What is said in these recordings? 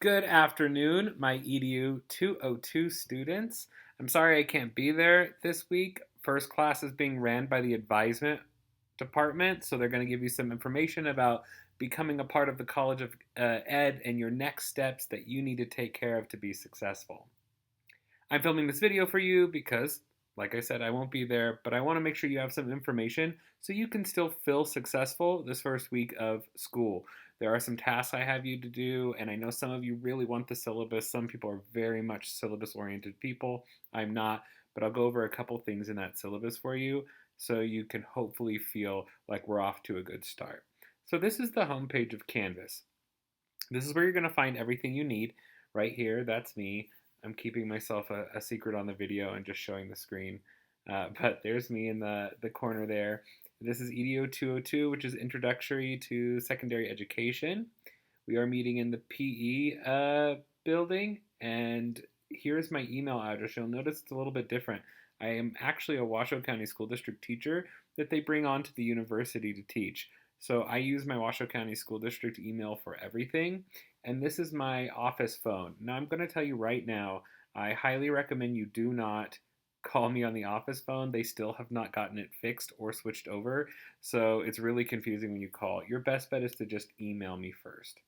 Good afternoon, my EDU 202 students. I'm sorry I can't be there this week. First class is being ran by the advisement department, so they're going to give you some information about becoming a part of the College of Ed and your next steps that you need to take care of to be successful. I'm filming this video for you because, like I said, I won't be there, but I want to make sure you have some information so you can still feel successful this first week of school. There are some tasks I have you to do, and I know some of you really want the syllabus. Some people are very much syllabus oriented people. I'm not, but I'll go over a couple things in that syllabus for you so you can hopefully feel like we're off to a good start. So, this is the homepage of Canvas. This is where you're going to find everything you need. Right here, that's me. I'm keeping myself a secret on the video and just showing the screen. But there's me in the corner there. This is EDO 202, which is Introductory to Secondary Education. We are meeting in the PE building, and here's my email address. You'll notice it's a little bit different. I am actually a Washoe County School District teacher that they bring on to the university to teach. So I use my Washoe County School District email for everything, and this is my office phone. Now I'm going to tell you right now, I highly recommend you do not call me on the office phone. They still have not gotten it fixed or switched over, so it's really confusing when you call. Your best bet is to just email me first.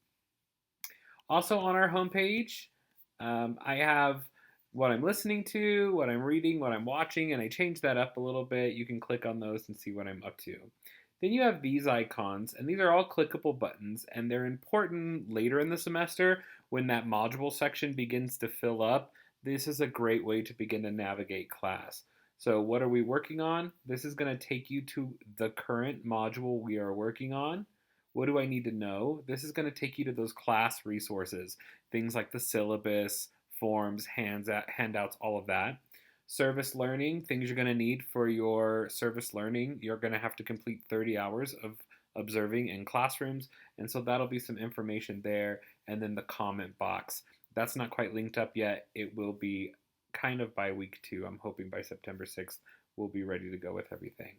Also on our homepage, I have what I'm listening to, what I'm reading, what I'm watching, and I change that up a little bit. You can click on those and see what I'm up to. Then you have these icons, and these are all clickable buttons, and they're important later in the semester when that module section begins to fill up. This is a great way to begin to navigate class. So, what are we working on? This is going to take you to the current module we are working on. What do I need to know? This is going to take you to those class resources, things like the syllabus, forms, handouts, all of that. Service learning, things you're going to need for your service learning. You're going to have to complete 30 hours of observing in classrooms, and so that'll be some information there. And then the comment box. That's not quite linked up yet. It will be kind of by week 2. I'm hoping by September 6th we'll be ready to go with everything.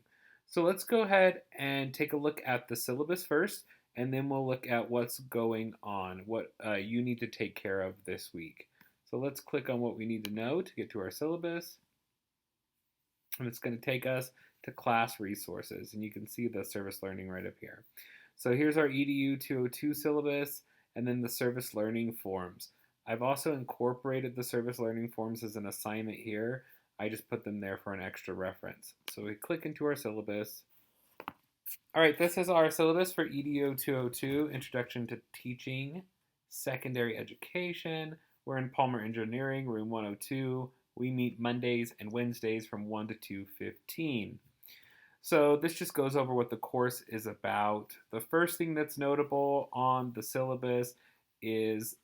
So let's go ahead and take a look at the syllabus first, and then we'll look at what's going on, what you need to take care of this week. So let's click on what we need to know to get to our syllabus. And it's going to take us to class resources, and you can see the service learning right up here. So here's our EDU 202 syllabus, and then the service learning forms. I've also incorporated the service learning forms as an assignment here. I just put them there for an extra reference. So we click into our syllabus. All right, this is our syllabus for EDO 202, Introduction to Teaching Secondary Education. We're in Palmer Engineering, room 102. We meet Mondays and Wednesdays from 1 to 2:15. So this just goes over what the course is about. The first thing that's notable on the syllabus is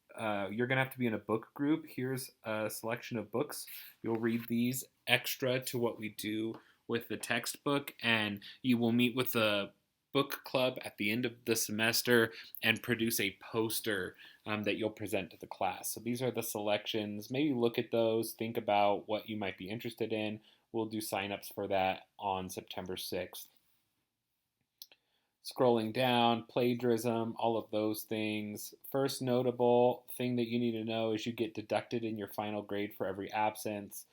you're going to have to be in a book group. Here's a selection of books. You'll read these extra to what we do with the textbook, and you will meet with the book club at the end of the semester and produce a poster that you'll present to the class. So these are the selections. Maybe look at those, think about what you might be interested in. We'll do signups for that on September 6th. Scrolling down, plagiarism, all of those things. First notable thing that you need to know is you get deducted in your final grade for every absence.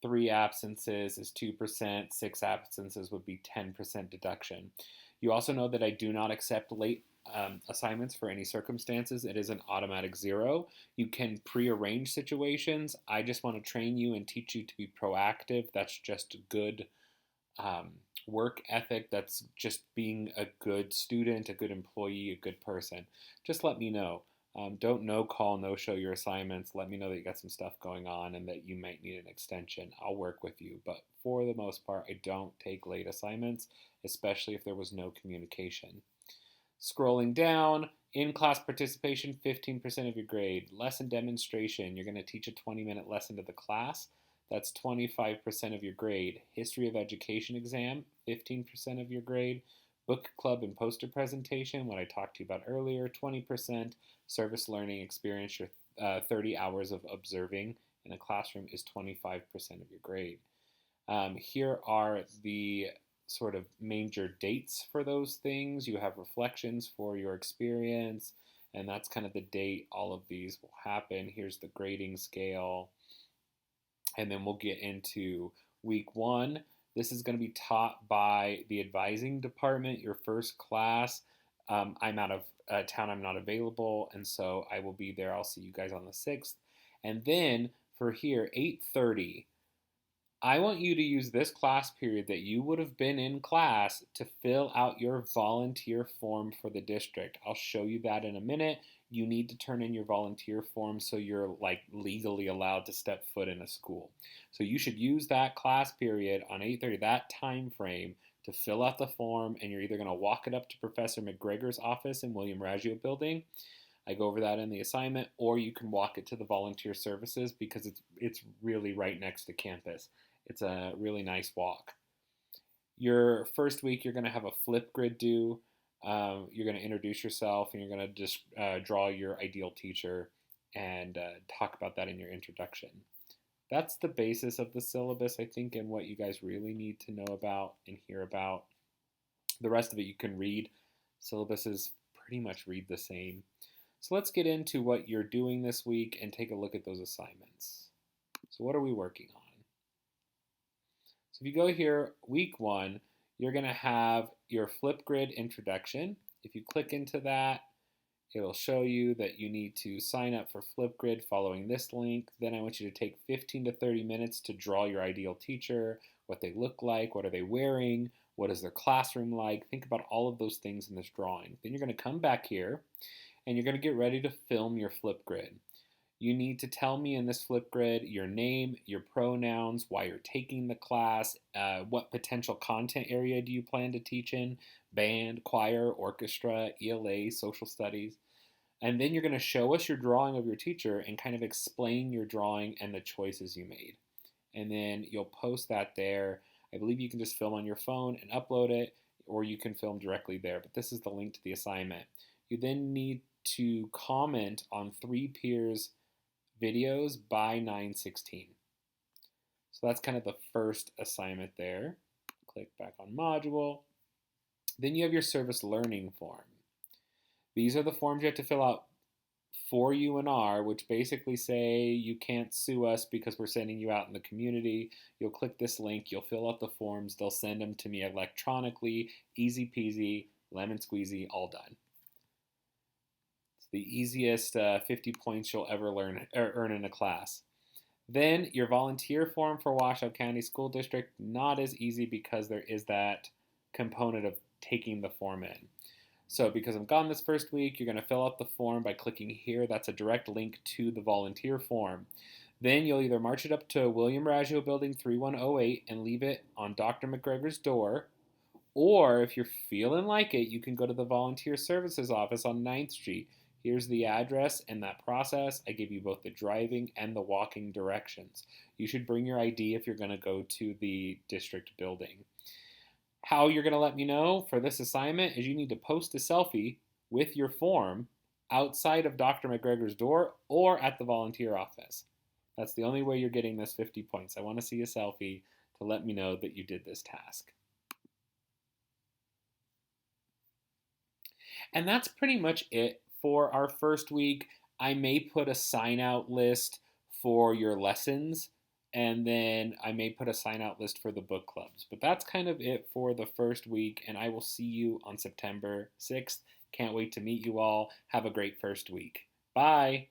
3 absences is 2%, 6 absences would be 10% deduction. You also know that I do not accept late assignments for any circumstances. It is an automatic 0. You can pre-arrange situations. I just want to train you and teach you to be proactive. That's just good work ethic. That's just being a good student, a good employee, a good person. Just let me know. Don't no call, no show your assignments. Let me know that you got some stuff going on and that you might need an extension. I'll work with you. But for the most part, I don't take late assignments, especially if there was no communication. Scrolling down, in-class participation, 15% of your grade. Lesson demonstration, you're going to teach a 20-minute lesson to the class. That's 25% of your grade. History of education exam, 15% of your grade. Book club and poster presentation, what I talked to you about earlier, 20%. Service learning experience, your 30 hours of observing in a classroom is 25% of your grade. Here are the sort of major dates for those things. You have reflections for your experience, And that's kind of the date all of these will happen. Here's the grading scale. And then we'll get into week one. This is going to be taught by the advising department, your first class. I'm out of town, I'm not available, and so I will be there. I'll see you guys on the 6th. And then for here, 8:30, I want you to use this class period that you would have been in class to fill out your volunteer form for the district. I'll show you that in a minute. You need to turn in your volunteer form so you're like legally allowed to step foot in a school. So you should use that class period on 8:30, that time frame, to fill out the form, and you're either going to walk it up to Professor McGregor's office in William Raggio Building. I go over that in the assignment, or you can walk it to the volunteer services because it's really right next to campus. It's a really nice walk. Your first week, you're going to have a Flipgrid due. You're going to introduce yourself, and you're going to just draw your ideal teacher and talk about that in your introduction. That's the basis of the syllabus, I think, and what you guys really need to know about and hear about. The rest of it you can read. Syllabuses pretty much read the same. So let's get into what you're doing this week and take a look at those assignments. So what are we working on? So if you go here, week one, you're going to have your Flipgrid introduction. If you click into that, it'll show you that you need to sign up for Flipgrid following this link. Then I want you to take 15 to 30 minutes to draw your ideal teacher, what they look like, what are they wearing, what is their classroom like. Think about all of those things in this drawing. Then you're going to come back here and you're going to get ready to film your Flipgrid. You need to tell me in this Flipgrid your name, your pronouns, why you're taking the class, what potential content area do you plan to teach in, band, choir, orchestra, ELA, social studies. And then you're going to show us your drawing of your teacher and kind of explain your drawing and the choices you made. And then you'll post that there. I believe you can just film on your phone and upload it, or you can film directly there. But this is the link to the assignment. You then need to comment on 3 peers' videos by 9/16. So that's kind of the first assignment there. Click back on module. Then you have your service learning form. These are the forms you have to fill out for UNR, which basically say you can't sue us because we're sending you out in the community. You'll click this link, you'll fill out the forms, they'll send them to me electronically, easy peasy, lemon squeezy, all done. The easiest 50 points you'll ever earn in a class. Then your volunteer form for Washoe County School District, not as easy because there is that component of taking the form in. So because I'm gone this first week, you're going to fill out the form by clicking here. That's a direct link to the volunteer form. Then you'll either march it up to William Raggio Building 3108 and leave it on Dr. McGregor's door, or if you're feeling like it, you can go to the Volunteer Services office on 9th Street. Here's the address and that process. I gave you both the driving and the walking directions. You should bring your ID if you're going to go to the district building. How you're going to let me know for this assignment is you need to post a selfie with your form outside of Dr. McGregor's door or at the volunteer office. That's the only way you're getting this 50 points. I want to see a selfie to let me know that you did this task. And that's pretty much it for our first week. I may put a sign out list for your lessons, and then I may put a sign out list for the book clubs. But that's kind of it for the first week, and I will see you on September 6th. Can't wait to meet you all. Have a great first week. Bye.